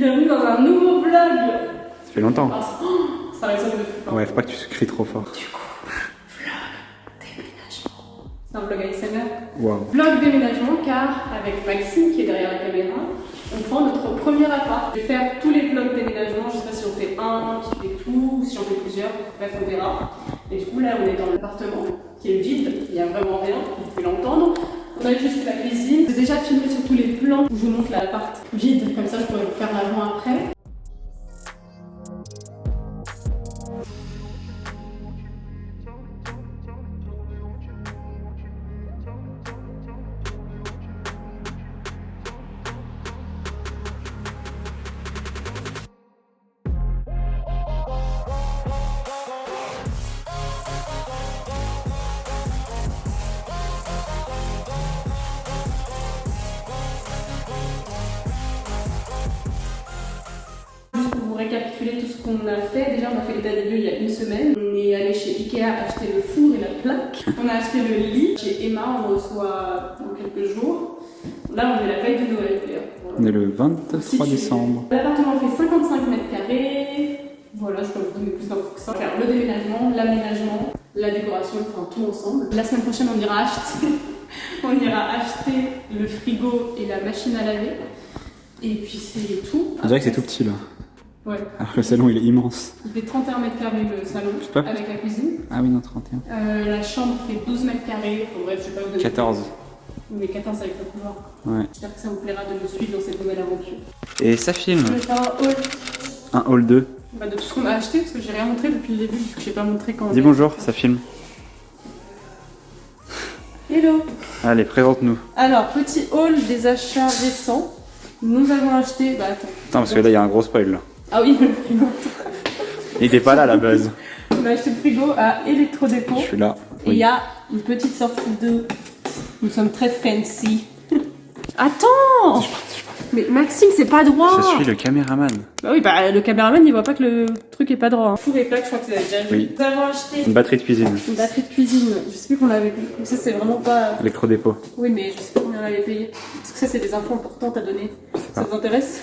Bienvenue dans un nouveau vlog. Ça fait longtemps. Ça résonne de fou. Ouais, faut pas que tu cries trop fort. Du coup, vlog déménagement. C'est un vlog ASMR. Waouh. Vlog déménagement car avec Maxime qui est derrière la caméra, on prend notre premier appart. Je vais faire tous les vlogs déménagement. Je sais pas si on fait un qui fait tout ou si on fait plusieurs. Bref, on verra. Et du coup, là, on est dans l'appartement qui est vide. Il n'y a vraiment rien. Vous pouvez l'entendre. On a juste la cuisine. J'ai déjà filmé sur tous les plans où je vous montre l'appart vide. Comme ça, je pourrais vous faire l'avant-après. Récapituler tout ce qu'on a fait. Déjà, on a fait l'état des lieux il y a une semaine. On est allé chez Ikea acheter le four et la plaque. On a acheté le lit. Chez Emma, on reçoit dans quelques jours. Là, on est la veille de Noël d'ailleurs. Voilà. On est le 23 décembre. L'appartement fait 55 mètres carrés. Voilà, je peux vous donner plus d'infos que ça. Faire le déménagement, l'aménagement, la décoration, enfin tout ensemble. La semaine prochaine, on ira acheter. On ira acheter le frigo et la machine à laver. Et puis c'est tout. On dirait que c'est tout petit là. Ouais. Alors que le salon il est immense. Il fait 31 mètres carrés le salon, avec la cuisine. Ah oui, non, 31. La chambre fait 12 mètres carrés. Enfin, bref, je sais pas vous donner. 14. Mais 14 avec le couloir. Ouais. J'espère que ça vous plaira de nous suivre dans cette nouvelle aventure. Et ça filme. Je vais faire un haul. Un hall 2. Bah, de tout ce qu'on a acheté, parce que j'ai rien montré depuis le début, vu que j'ai pas montré quand. Dis bonjour, ça filme. Hello. Allez, présente-nous. Alors, petit haul des achats récents. Nous avons acheté. Bah, attends. Attends, parce que là il y a un gros spoil là. Ah oui, le frigo. Il était pas là la base. On a acheté le frigo à Electrodépôt. Je suis là. Et il y a une petite sortie de. Nous sommes très fancy. Attends! Mais Maxime, c'est pas droit! Je suis le caméraman. Bah oui, bah le caméraman il voit pas que le truc est pas droit. Hein. Four et plaque, je crois que vous avez déjà vu. Oui. Nous avons acheté Une batterie de cuisine. une batterie de cuisine. Je sais plus qu'on l'avait vu. Ça, c'est vraiment pas. Électrodépôt. Oui, mais je sais pas combien on l'avait payé. Parce que ça, c'est des infos importantes à donner. Ça vous intéresse?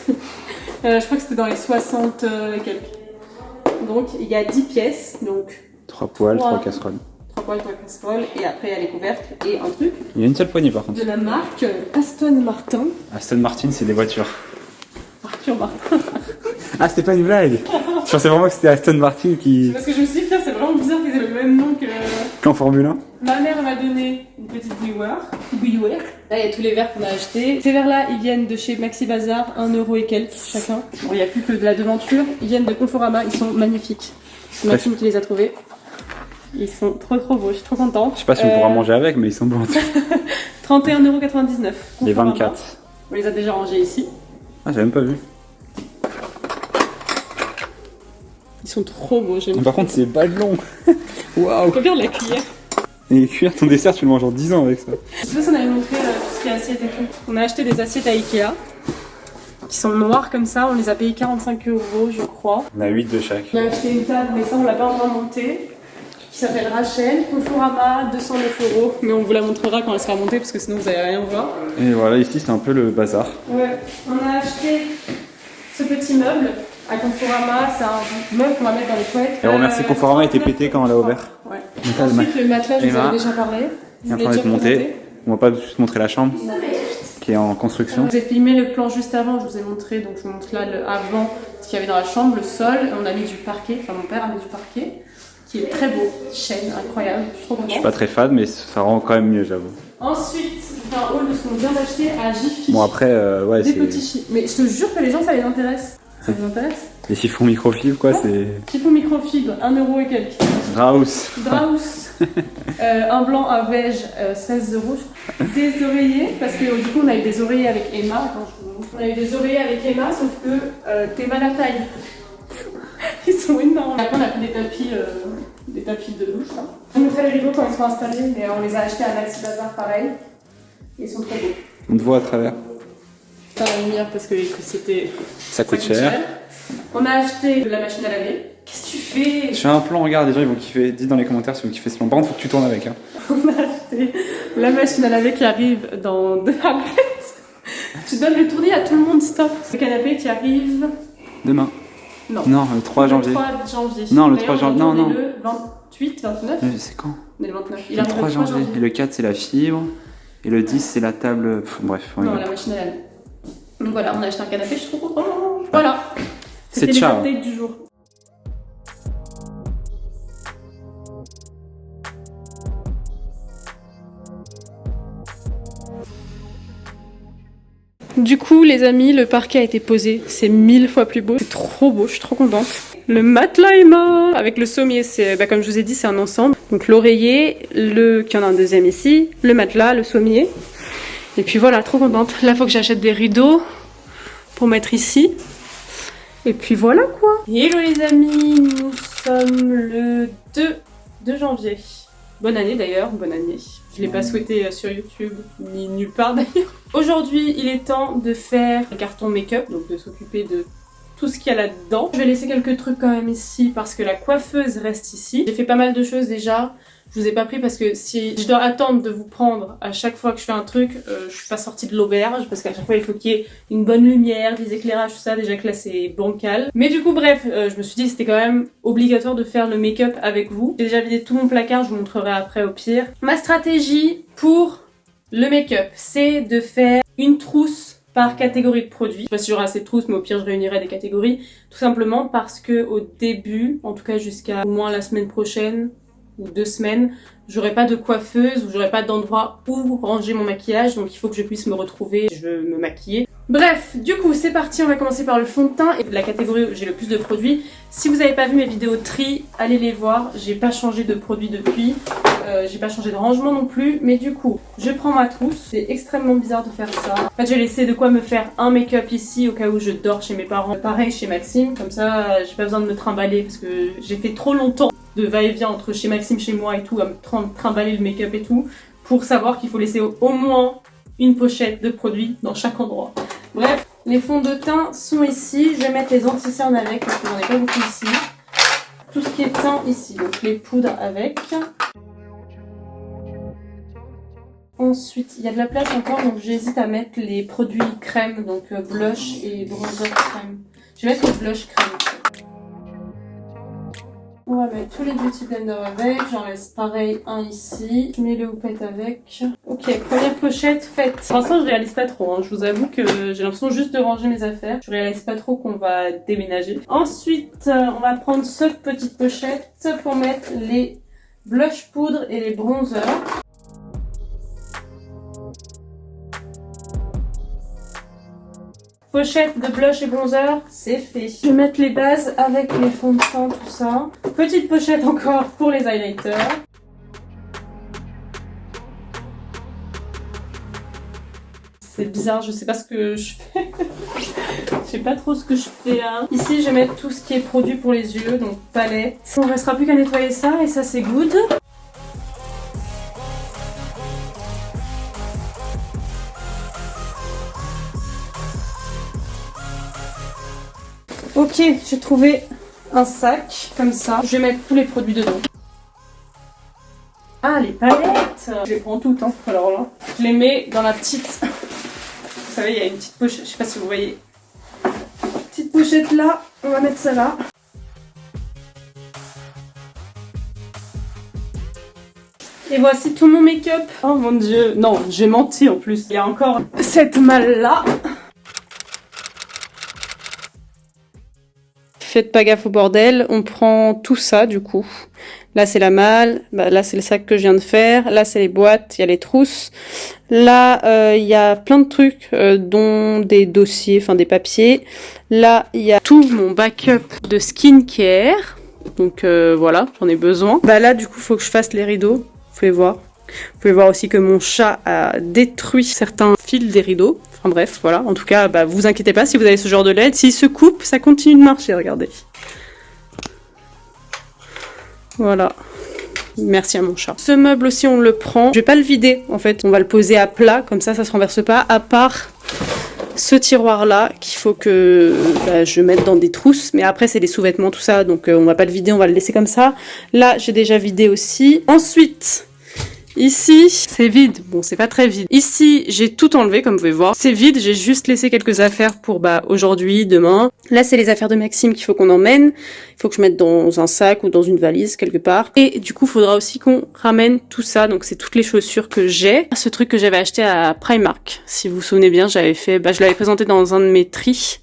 Je crois que c'était dans les 60 et quelques. Donc, il y a 10 pièces. Donc, 3 poêles, 3 casseroles. 3 poêles, 3 casseroles. Et après, il y a les couvercles et un truc. Il y a une seule poignée par contre. De la marque Aston Martin. Aston Martin, c'est des voitures. Arthur Martin. Ah, c'était pas une blague. Je pensais vraiment que c'était Aston Martin qui. Parce que je me suis dit, putain, c'est vraiment bizarre qu'ils aient le même nom que. Qu'en Formule 1. Ma mère m'a donné une petite bouilloire. Là, il y a tous les verres qu'on a achetés. Ces verres-là, ils viennent de chez Maxi Bazar, 1€ et quelques chacun. Bon, il n'y a plus que de la devanture. Ils viennent de Conforama, ils sont magnifiques. C'est Maxime qui les a trouvés. Ils sont trop beaux, je suis trop contente. Je sais pas si on pourra manger avec, mais ils sont bons. 31,99€. Les 24. On les a déjà rangés ici. Ah, j'ai même pas vu. Ils sont trop beaux, j'aime. Par contre, c'est pas long. Waouh. Regarde la cuillère. Et les cuillères, ton dessert, tu le manges en 10 ans avec ça. Je sais pas si on avait montré tout ce qui est assiette et tout. On a acheté des assiettes à Ikea. Qui sont noires comme ça, on les a payés 45€, je crois. On a 8 de chaque. On a acheté une table, mais ça on l'a pas encore montée. Qui s'appelle Rachel, Conforama, 209€. Mais on vous la montrera quand elle sera montée parce que sinon vous allez rien voir. Et voilà, ici c'est un peu le bazar. Ouais, on a acheté ce petit meuble à Conforama, c'est un meuble qu'on va mettre dans les toilettes. Et remercie Conforama, il était pété quand on l'a ouvert. Ouais. Donc, Ensuite le matelas, je vous Emma avais déjà parlé. Il est en train d'être monté. On va pas juste montrer la chambre qui est en construction. J'ai filmé le plan juste avant, je vous ai montré, donc je vous montre là le avant, ce qu'il y avait dans la chambre, le sol, on a mis du parquet, enfin mon père a mis du parquet, qui est très beau, chêne, incroyable, je suis trop contente. Je suis pas très fan, mais ça rend quand même mieux, j'avoue. Ensuite, je fais un haul de ce qu'on vient d'acheter à Jiffy. Bon après, ouais, des c'est... petits chiffres. Mais je te jure que les gens, ça les intéresse. Ça les intéresse. Les chiffons microfibres, quoi, c'est... Chiffon microfibre, 1€ et quelques. Strauss. Strauss. Un blanc, un beige, 16€. Des oreillers, parce que du coup on a eu des oreillers avec Emma. Attends, je vous montre. On a eu des oreillers avec Emma, sauf que t'es mal à taille. Ils sont énormes. Après on a pris des tapis de douche. Hein. Je vous montrerai les rideaux quand ils seront installés, mais on les a achetés à Maxi Bazar pareil. Ils sont très beaux. On te voit à travers. Pas la lumière parce que l'électricité Ça coûte cher. On a acheté de la machine à laver. Qu'est-ce que tu fais? Je fais un plan, regarde, les gens ils vont kiffer. Dis dans les commentaires si vous kiffez ce plan. Par contre, faut que tu tournes avec. Hein. On a acheté la machine à laver qui arrive dans 2 heures. Tu donnes le tournis à tout le monde, stop. Le canapé qui arrive... Demain. Non. Non, le 3 janvier. Le 3 janvier. Non, le 3 janvier. Non, non. Le 28, 29. C'est quand? On est le 29. Il le arrive 3 janvier. Et le 4, c'est la fibre. Et le 10, c'est la table. Bref. Non, la machine à laver. Donc voilà, on a acheté un canapé, je suis trop contente. Voilà. C'est C'était les ciao. updates du jour. Du coup, les amis, le parquet a été posé. C'est 1000 fois plus beau. C'est trop beau, je suis trop contente. Le matelas est mort avec le sommier. C'est, comme je vous ai dit, c'est un ensemble. Donc l'oreiller, qu'il y en a un deuxième ici, le matelas, le sommier. Et puis voilà, trop contente. Là, il faut que j'achète des rideaux pour mettre ici. Et puis voilà quoi. Hello les amis, nous sommes le 2 janvier. Bonne année d'ailleurs, bonne année. Je ne l'ai pas souhaité sur YouTube, ni nulle part d'ailleurs. Aujourd'hui, il est temps de faire le carton make-up, donc de s'occuper de tout ce qu'il y a là-dedans. Je vais laisser quelques trucs quand même ici parce que la coiffeuse reste ici. J'ai fait pas mal de choses déjà. Je vous ai pas pris parce que si je dois attendre de vous prendre à chaque fois que je fais un truc, je suis pas sortie de l'auberge parce qu'à chaque fois il faut qu'il y ait une bonne lumière, des éclairages, tout ça, déjà que là c'est bancal. Mais du coup bref, je me suis dit que c'était quand même obligatoire de faire le make-up avec vous. J'ai déjà vidé tout mon placard, je vous montrerai après au pire. Ma stratégie pour le make-up, c'est de faire une trousse par catégorie de produits. Je sais pas si j'aurai assez de trousses, mais au pire je réunirai des catégories. Tout simplement parce que au début, en tout cas jusqu'à au moins la semaine prochaine, ou 2 semaines, j'aurai pas de coiffeuse ou j'aurai pas d'endroit où ranger mon maquillage, donc il faut que je puisse me retrouver, je veux me maquiller. Bref, du coup c'est parti, on va commencer par le fond de teint et la catégorie où j'ai le plus de produits. Si vous n'avez pas vu mes vidéos tri, allez les voir, j'ai pas changé de produit depuis, j'ai pas changé de rangement non plus, mais du coup je prends ma trousse, c'est extrêmement bizarre de faire ça. En fait j'ai laissé de quoi me faire un make-up ici au cas où je dors chez mes parents, pareil chez Maxime, comme ça j'ai pas besoin de me trimballer parce que j'ai fait trop longtemps de va-et-vient entre chez Maxime, chez moi et tout, à me trimballer le make-up et tout, pour savoir qu'il faut laisser au moins une pochette de produits dans chaque endroit. Bref, les fonds de teint sont ici, je vais mettre les anti-cernes avec parce que j'en ai pas beaucoup ici. Tout ce qui est teint ici, donc les poudres avec. Ensuite, il y a de la place encore, donc j'hésite à mettre les produits crème, donc blush et bronzer crème. Je vais mettre le blush crème. On va mettre tous les beauty blenders avec, j'en laisse pareil un ici, je mets les houppettes avec. Ok, première pochette faite. Pour l'instant je réalise pas trop, hein. Je vous avoue que j'ai l'impression juste de ranger mes affaires. Je réalise pas trop qu'on va déménager. Ensuite, on va prendre cette petite pochette pour mettre les blush poudres et les bronzers. Pochette de blush et bronzer, c'est fait. Je vais mettre les bases avec les fonds de teint, tout ça. Petite pochette encore pour les highlighters. C'est bizarre, je sais pas ce que je fais. Je sais pas trop ce que je fais là. Ici, je vais mettre tout ce qui est produit pour les yeux, donc palette. On ne restera plus qu'à nettoyer ça et ça c'est good. Ok, j'ai trouvé un sac comme ça. Je vais mettre tous les produits dedans. Ah, les palettes! Je les prends toutes, hein. Alors là, je les mets dans la petite... Vous savez, il y a une petite pochette, je sais pas si vous voyez. Petite pochette là, on va mettre ça là. Et voici tout mon make-up. Oh mon dieu, non, j'ai menti en plus. Il y a encore cette malle là. Faites pas gaffe au bordel, on prend tout ça du coup. Là c'est la malle, là c'est le sac que je viens de faire, là c'est les boîtes, il y a les trousses. Là il y a plein de trucs, dont des dossiers, enfin des papiers. Là il y a tout mon backup de skincare, donc voilà, j'en ai besoin. Là du coup il faut que je fasse les rideaux, vous pouvez voir. Vous pouvez voir aussi que mon chat a détruit certains fils des rideaux. Enfin bref, voilà. En tout cas, vous inquiétez pas si vous avez ce genre de LED. S'il se coupe, ça continue de marcher, regardez. Voilà. Merci à mon chat. Ce meuble aussi, on le prend. Je vais pas le vider, en fait. On va le poser à plat, comme ça se renverse pas. À part ce tiroir-là, qu'il faut que je mette dans des trousses. Mais après, c'est des sous-vêtements, tout ça. Donc, on va pas le vider, on va le laisser comme ça. Là, j'ai déjà vidé aussi. Ensuite... Ici, c'est vide. Bon, c'est pas très vide. Ici, j'ai tout enlevé, comme vous pouvez voir. C'est vide, j'ai juste laissé quelques affaires pour aujourd'hui, demain. Là, c'est les affaires de Maxime qu'il faut qu'on emmène. Il faut que je mette dans un sac ou dans une valise, quelque part. Et du coup, il faudra aussi qu'on ramène tout ça. Donc, c'est toutes les chaussures que j'ai. Ce truc que j'avais acheté à Primark. Si vous vous souvenez bien, j'avais fait... je l'avais présenté dans un de mes tris.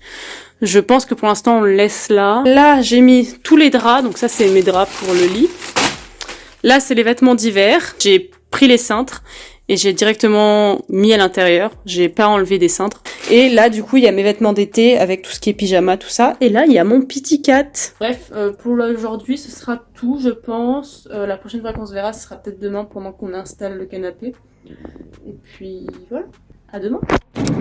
Je pense que pour l'instant, on le laisse là. Là, j'ai mis tous les draps. Donc ça, c'est mes draps pour le lit. Là, c'est les vêtements d'hiver. J'ai pris les cintres et j'ai directement mis à l'intérieur. J'ai pas enlevé des cintres. Et là, du coup, il y a mes vêtements d'été avec tout ce qui est pyjama, tout ça. Et là, il y a mon petit cat. Bref, pour aujourd'hui, ce sera tout, je pense. La prochaine fois qu'on se verra, ce sera peut-être demain pendant qu'on installe le canapé. Et puis, voilà. À demain.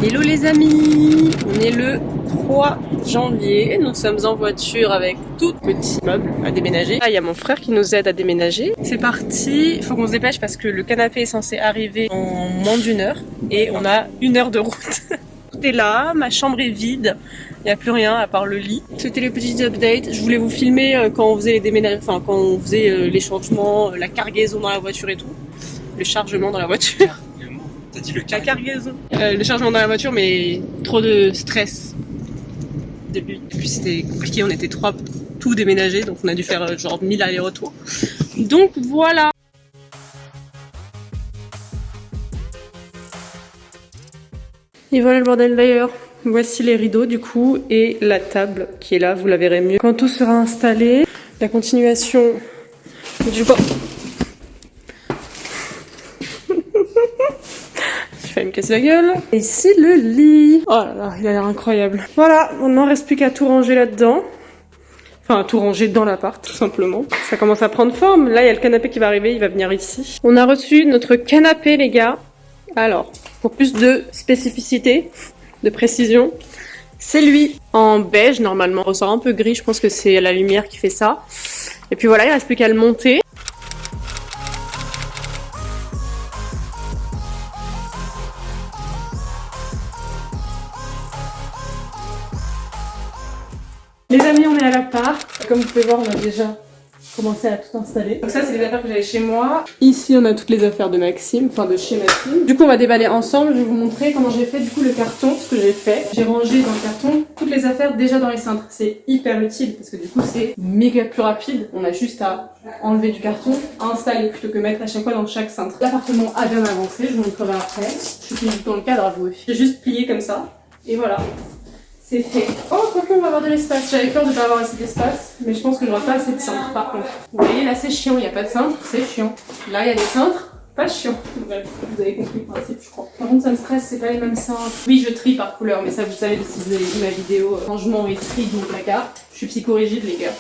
Hello les amis, on est le 3 janvier, nous sommes en voiture avec tout petit meuble à déménager. Là il y a mon frère qui nous aide à déménager. C'est parti, il faut qu'on se dépêche parce que le canapé est censé arriver en moins d'1 heure et on a 1 heure de route. Tout est là, ma chambre est vide, il n'y a plus rien à part le lit. C'était le petit update, je voulais vous filmer quand on faisait les déménagements, enfin quand on faisait les changements, la cargaison dans la voiture et tout, le chargement dans la voiture. T'as dit le la cargaison. Le chargement dans la voiture, mais trop de stress. Depuis c'était compliqué, on était 3 tout déménagés, donc on a dû faire genre 1000 allers-retours. Donc voilà. Et voilà le bordel d'ailleurs. Voici les rideaux du coup et la table qui est là, vous la verrez mieux quand tout sera installé. La continuation du bord. Je vais me casser la gueule. Et ici le lit. Oh là là, il a l'air incroyable. Voilà, on n'en reste plus qu'à tout ranger là-dedans. Enfin, tout ranger dans l'appart, tout simplement. Ça commence à prendre forme. Là, il y a le canapé qui va arriver, il va venir ici. On a reçu notre canapé, les gars. Alors, pour plus de spécificité, de précision, c'est lui en beige, normalement. Il ressort un peu gris, je pense que c'est la lumière qui fait ça. Et puis voilà, il ne reste plus qu'à le monter. Les amis, on est à l'appart. Comme vous pouvez voir, on a déjà commencé à tout installer. Donc ça, c'est les affaires que j'avais chez moi. Ici, on a toutes les affaires de Maxime, enfin de chez Maxime. Du coup, on va déballer ensemble. Je vais vous montrer comment j'ai fait du coup le carton, ce que j'ai fait. J'ai rangé dans le carton toutes les affaires déjà dans les cintres. C'est hyper utile parce que du coup, c'est méga plus rapide. On a juste à enlever du carton, à installer plutôt que mettre à chaque fois dans chaque cintre. L'appartement a bien avancé, je vous montrerai après. Je suis dans le cadre à vous. J'ai juste plié comme ça et voilà. C'est fait. Oh, quoique on va avoir de l'espace. J'avais peur de ne pas avoir assez d'espace, mais je pense que j'aurai pas assez de cintres par contre. Vous voyez, là c'est chiant, il n'y a pas de cintre, c'est chiant. Là il y a des cintres, pas chiant. Bref, vous avez compris le principe, je crois. Par contre, ça me stresse, c'est pas les mêmes cintres. Oui, je trie par couleur, mais ça vous savez si vous avez vu ma vidéo rangement et tri dans le placard. Je suis psychorigide, les gars.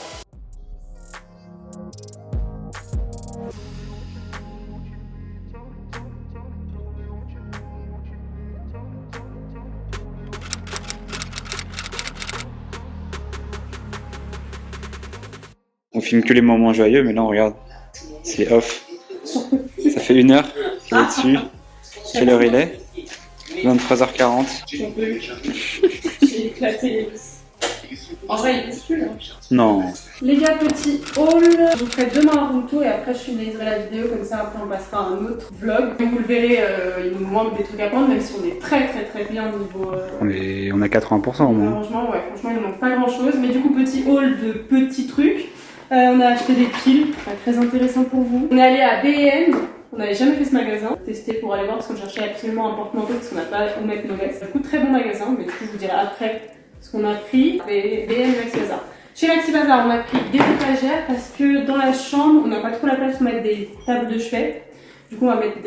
On filme que les moments joyeux, mais là on regarde, c'est off. Ça fait 1 heure qu'il est dessus. Quelle heure il est? 23h40. J'ai éclaté les vis. En vrai, il est plus là. Non. Les gars, petit haul. Je vous ferai demain un room tour et après je finaliserai la vidéo, comme ça après on passera à un autre vlog. Comme vous le verrez, il nous manque des trucs à prendre, même si on est très bien au niveau... On a 80% au moins. Franchement, ouais, franchement il ne manque pas grand chose. Mais du coup, petit haul de petits trucs. On a acheté des piles, très intéressant pour vous. On est allé à B&M, on n'avait jamais fait ce magasin. Testé pour aller voir parce qu'on cherchait absolument un porte-manteau parce qu'on n'a pas où mettre nos vestes. Du coup, très bon magasin, mais du coup, je vous dirai après ce qu'on a pris. B&M Maxi Bazar. Chez Maxi Bazar, on a pris des étagères parce que dans la chambre, on n'a pas trop la place pour mettre des tables de chevet. Du coup, on va mettre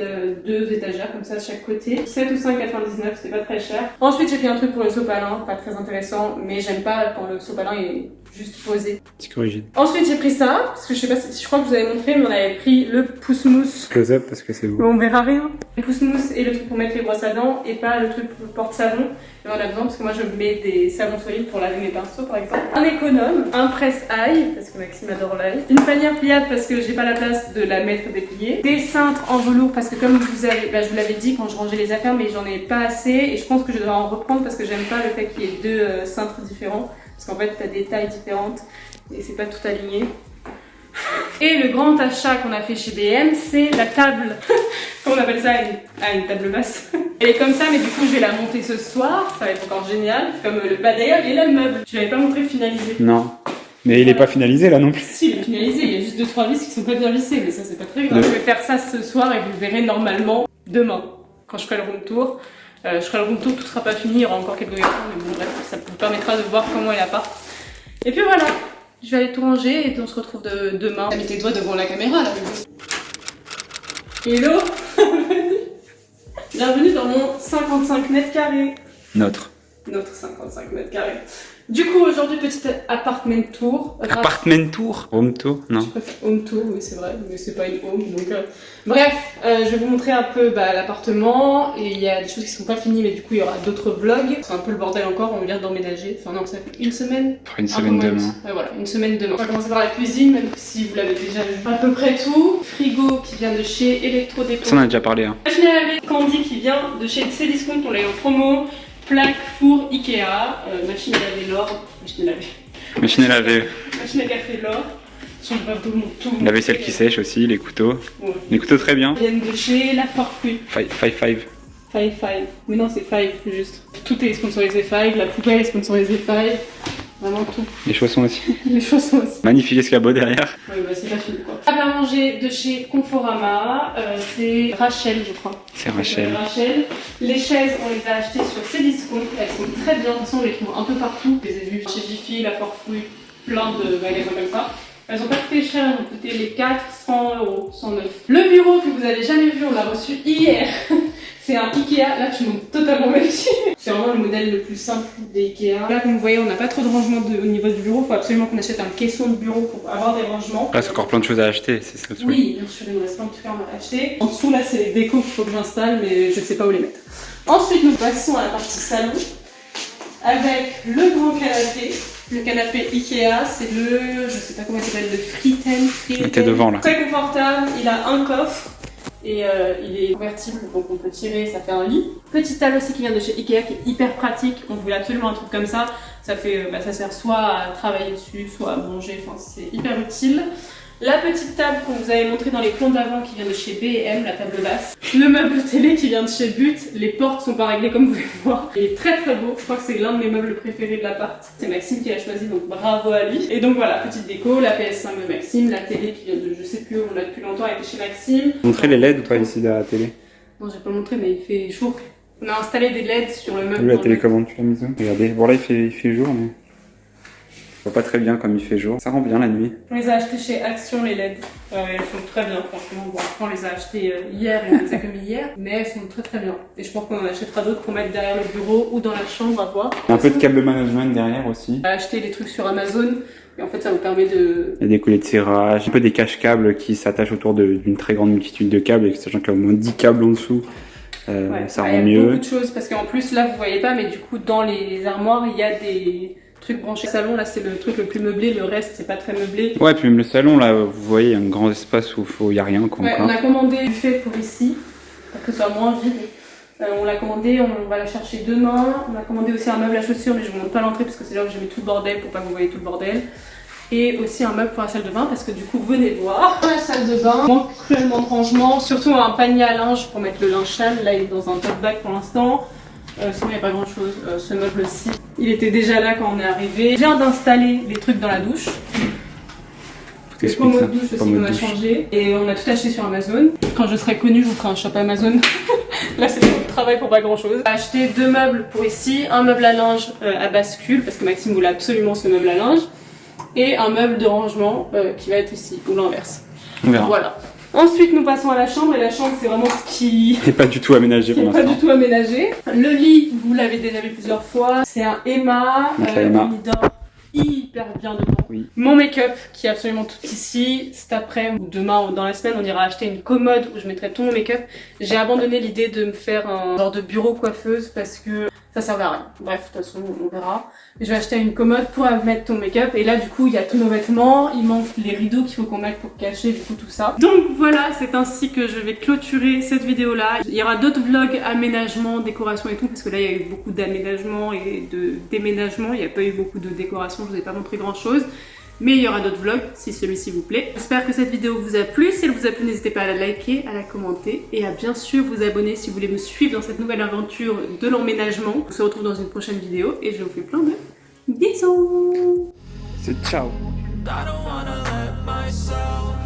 2 étagères comme ça de chaque côté. 7 ou 5,99, c'était pas très cher. Ensuite, j'ai pris un truc pour le sopalin, pas très intéressant, mais j'aime pas quand le sopalin est juste posé. Psychorigide. Ensuite, j'ai pris ça, parce que je sais pas si je crois que je vous avais montré, mais on avait pris le pouce-mousse. Close-up parce que c'est beau. On verra rien. Le pouce-mousse et le truc pour mettre les brosses à dents et pas le truc pour le porte-savon. Et on a besoin parce que moi je mets des savons solides pour laver mes pinceaux par exemple. Un économe, un presse-ail parce que Maxime adore l'ail. Une panière pliable parce que j'ai pas la place de la mettre dépliée. Des cintres en velours parce que comme vous avez, je vous l'avais dit quand je rangeais les affaires, mais j'en ai pas assez et je pense que je devrais en reprendre parce que j'aime pas le fait qu'il y ait 2 cintres différents. Parce qu'en fait t'as des tailles différentes et c'est pas tout aligné. Et le grand achat qu'on a fait chez BM, c'est la table, comment on appelle ça, une table basse. Elle est comme ça, mais du coup je vais la monter ce soir, ça va être encore génial. Comme bah d'ailleurs, il est là le meuble, je l'avais pas montré finalisé. Non. Mais il est pas finalisé là non plus. Si, il est finalisé, il y a juste 2-3 vis qui sont pas bien vissées, mais ça c'est pas très grave. Je vais faire ça ce soir et vous le verrez normalement demain, quand je ferai le room tour. Je ferai le room tour, tout sera pas fini, il y aura encore quelques garçons, mais bon bref, ça vous permettra de voir comment est l'appart. Et puis voilà, je vais aller tout ranger et puis on se retrouve demain. T'as mis tes doigts devant la caméra là. Hello. Bienvenue dans mon 55 mètres carrés. Notre 55 mètres carrés. Du coup, aujourd'hui, petit apartment tour. Apartment tour? Home tour? Non. Je préfère home tour, oui, c'est vrai, mais c'est pas une home. Donc, bref, je vais vous montrer un peu l'appartement. Et il y a des choses qui sont pas finies, mais du coup, il y aura d'autres vlogs. C'est un peu le bordel encore, on vient d'emménager. Enfin, non, ça fait une semaine. Une semaine demain. Ouais, voilà, une semaine demain. On va commencer par la cuisine, même si vous l'avez déjà vu. À peu près tout. Frigo qui vient de chez Electro-Dépôt. Ça, on a déjà parlé. Hein. Machine à laver Candy qui vient de chez Cdiscount, on l'a eu en promo. Plaque, four, Ikea, machine à laver l'or, machine à laver. Machine à laver. Machine à café l'or. Je ne sais pas tout. La vaisselle qui sèche aussi, les couteaux. Ouais. Les couteaux très bien. Ils viennent de chez La Forfruit. Five. Mais non, c'est Five, plus juste. Tout est sponsorisé Five, la poubelle est sponsorisée Five. Vraiment tout. Les chaussons aussi. Les chaussons aussi. Magnifique escabeau derrière. Oui, bah c'est pas fini quoi. Table à manger de chez Conforama, c'est Rachel, je crois. C'est Rachel. Les chaises, on les a achetées sur Cdiscount. Elles sont très bien. De toute façon, on les trouve un peu partout. Je les ai vues chez Jiffy, La Forfruit, plein de magasins comme ça. Elles ont pas coûté cher, elles ont coûté les 400 €, 109. Le bureau que vous avez jamais vu, on l'a reçu hier. C'est un Ikea, là tu montes totalement magnifique. C'est vraiment le modèle le plus simple des Ikea. Là comme vous voyez on n'a pas trop de rangement au niveau du bureau, il faut absolument qu'on achète un caisson de bureau pour avoir des rangements. Là c'est encore plein de choses à acheter, c'est ça le truc. Oui bien sûr il nous reste plein de trucs à acheter. En dessous là c'est les décos qu'il faut que j'installe mais je sais pas où les mettre. Ensuite nous passons à la partie salon avec le grand canapé. Le canapé Ikea, c'est le, je sais pas comment il s'appelle, le Frieten. Il était devant là. Très confortable, il a un coffre. Et il est convertible, donc on peut tirer, ça fait un lit. Petite table aussi qui vient de chez Ikea, qui est hyper pratique. On voulait absolument un truc comme ça. Ça fait, ça sert soit à travailler dessus, soit à manger. Enfin, c'est hyper utile. La petite table qu'on vous avait montrée dans les plans d'avant, qui vient de chez B&M, la table basse. Le meuble télé qui vient de chez But. Les portes sont pas réglées comme vous pouvez voir. Il est très très beau. Je crois que c'est l'un de mes meubles préférés de l'appart. C'est Maxime qui l'a choisi, donc bravo à lui. Et donc voilà, petite déco, la PS5 de Maxime, la télé qui vient de je sais plus où, on l'a depuis longtemps, elle était chez Maxime. Montrer les LED ou pas ici à la télé? Non, j'ai pas montré, mais il fait jour. On a installé des LED sur le meuble. Oui, la télécommande, tu l'as mise où? Regardez, bon là il fait jour, mais je vois pas très bien comme il fait jour. Ça rend bien la nuit. On les a achetés chez Action, les LED. Elles sont très bien, franchement. Bon, après, on les a achetés hier et on les a commis hier, mais elles sont très très bien. Et je pense qu'on en achètera d'autres pour mettre derrière le bureau ou dans la chambre, à voir. Un peu de câble management derrière aussi. On a acheté des trucs sur Amazon. Et en fait, ça vous permet de... Il y a des coulées de serrage, un peu des cache-câbles qui s'attachent autour d'une très grande multitude de câbles, et sachant qu'il y a au moins 10 câbles en dessous, ça rend mieux. Il y a beaucoup de choses, parce qu'en plus, là, vous voyez pas, mais du coup, dans les armoires, il y a des trucs branchés. Le salon, là, c'est le truc le plus meublé, le reste, c'est pas très meublé. Ouais, puis même le salon, là, vous voyez, il y a un grand espace où il n'y a rien. Ouais, on a commandé du buffet pour ici, pour que ce soit moins vide. On l'a commandé, on va la chercher demain. On a commandé aussi un meuble à chaussures, mais je vous montre pas l'entrée parce que c'est là où j'ai mis tout le bordel pour pas que vous voyez tout le bordel. Et aussi un meuble pour la salle de bain parce que du coup, venez voir. Dans la salle de bain, il manque cruellement de rangement, surtout un panier à linge pour mettre le linge sale. Là, il est dans un top bag pour l'instant. Sinon, il n'y a pas grand chose. Ce meuble-ci, il était déjà là quand on est arrivé. Je viens d'installer les trucs dans la douche. Le pommeau de douche aussi qu'on a changé. Et on a tout acheté sur Amazon. Quand je serai connue, je vous ferai un shop Amazon. Là, c'est le travail pour pas grand chose. J'ai acheté 2 meubles pour ici. Un meuble à linge à bascule, parce que Maxime voulait absolument ce meuble à linge. Et un meuble de rangement qui va être ici, ou l'inverse. Voilà. Ensuite, nous passons à la chambre. Et la chambre, c'est vraiment ce qui n'est pas du tout aménagé pour l'instant. Pas du tout aménagé. Le lit, vous l'avez déjà vu plusieurs fois. C'est un Emma. On y dort hyper bien dedans. Oui. Mon make-up qui est absolument tout ici. Cet après ou demain ou dans la semaine, on ira acheter une commode où je mettrai tout mon make-up. J'ai abandonné l'idée de me faire un genre de bureau coiffeuse parce que ça servait à rien. Bref, de toute façon, on verra. Je vais acheter une commode pour mettre ton make-up. Et là, du coup, il y a tous nos vêtements. Il manque les rideaux qu'il faut qu'on mette pour cacher, du coup, tout ça. Donc voilà, c'est ainsi que je vais clôturer cette vidéo-là. Il y aura d'autres vlogs, aménagement, décoration et tout. Parce que là, il y a eu beaucoup d'aménagement et de déménagement. Il n'y a pas eu beaucoup de décoration. Je vous ai pas montré grand-chose. Mais il y aura d'autres vlogs si celui-ci vous plaît. J'espère que cette vidéo vous a plu. Si elle vous a plu, n'hésitez pas à la liker, à la commenter et à bien sûr vous abonner si vous voulez me suivre dans cette nouvelle aventure de l'emménagement. On se retrouve dans une prochaine vidéo et je vous fais plein de bisous. C'est ciao. I don't wanna let myself